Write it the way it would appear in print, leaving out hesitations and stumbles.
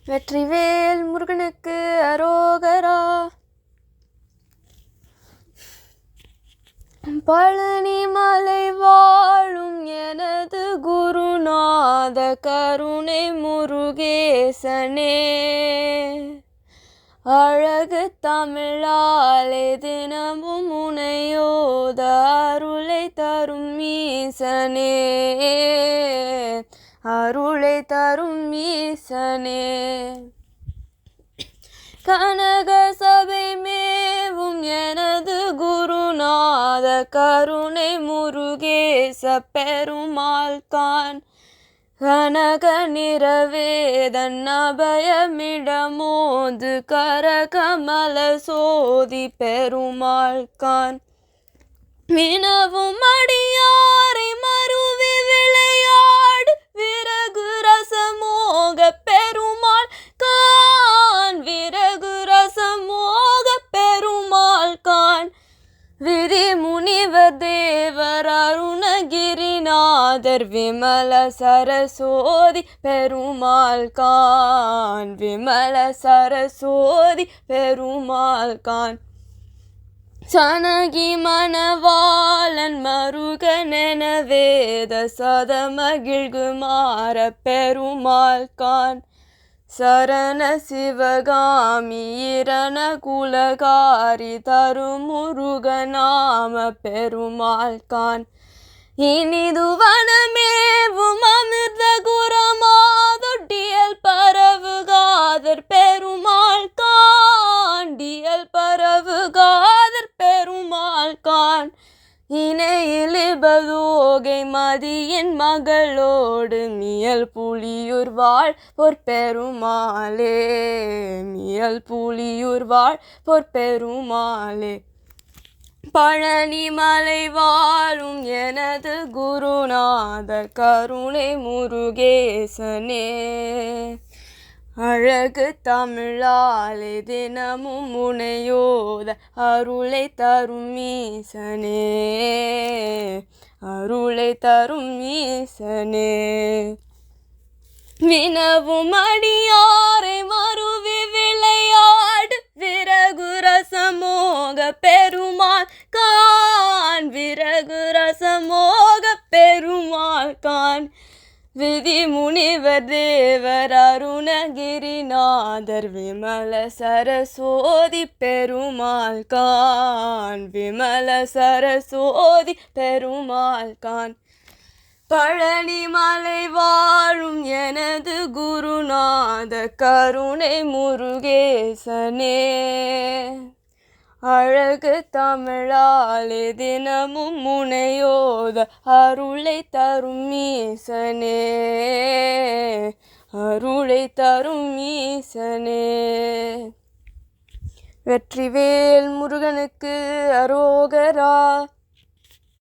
வெற்றிவேல் முருகனுக்கு அரோகரா. பழனி மலை வாழும் எனது குருநாத கருணை முருகேசனே, அழகு தமிழாலே தினமும் முனையோத அருளை தரும் ஈசனே, அருளை தரும் ஈசனே. கனக சபை மேவும் எனது குருநாத கருணை முருகேச பெருமாள் கான், கனக நிறவேதன் அபயமிடமோது கரகமல சோதி பெருமாள் கான், வினவும் அடியாரை மருவி விளையாடு விறகு ரசமோக பெருமாள் கான், விறகு ரசமோக பெருமாள் கான். விதி முனிவர் தேவர் அருணகிரிநாதர் விமல சரஸ்வதி பெருமாள் கான், விமல சரஸ்வதி பெருமாள் கான். சனகி மணவாளன் மருகனென வேத சதமகிழ்குமார பெருமாள் கான், சரண சிவகாமி இரண குலகாரி தருமுருகநாம பெருமாள் கான். இனிது வனமேவும் அமிர்த குரமாதொட்டியல் பரவுகாதர் பெருமாள் கான், டியல் பரவுகாதர் பெருமாள் கான். இணையில் இபதோகை மதியின் மகளோடு மியல் புலியூர் வாழ் பொற்பெருமாளே, மியல் புலியூர் வாழ் பொற்பெருமாளே. பழனி மலை வாழும் எனது குருநாத கருணை முருகேசனே, அழகு தமிழாலே தினமும் முனையோத அருளை தரும் ஈசனே, அருளை தரும் ஈசனே. வினவும் அடியாரை மருவி விளையாடு விறகு ரசமோக பெருமாள் கான், விறகு ரசமோக பெருமாள் கான். விதி முனிவர் தேவர் அருணகிரிநாதர் விமல சரஸ்வதி பெருமாள் கான், விமல சரஸ்வதி பெருமாள் கான். பழனி மலை வாழும் எனது குருநாத கருணை முருகேசனே, அழகு தமிழாலே தினமும் முனையோத அருளை தரும் ஈசனே, அருளை தரும் ஈசனே. வெற்றிவேல் முருகனுக்கு அரோகரா.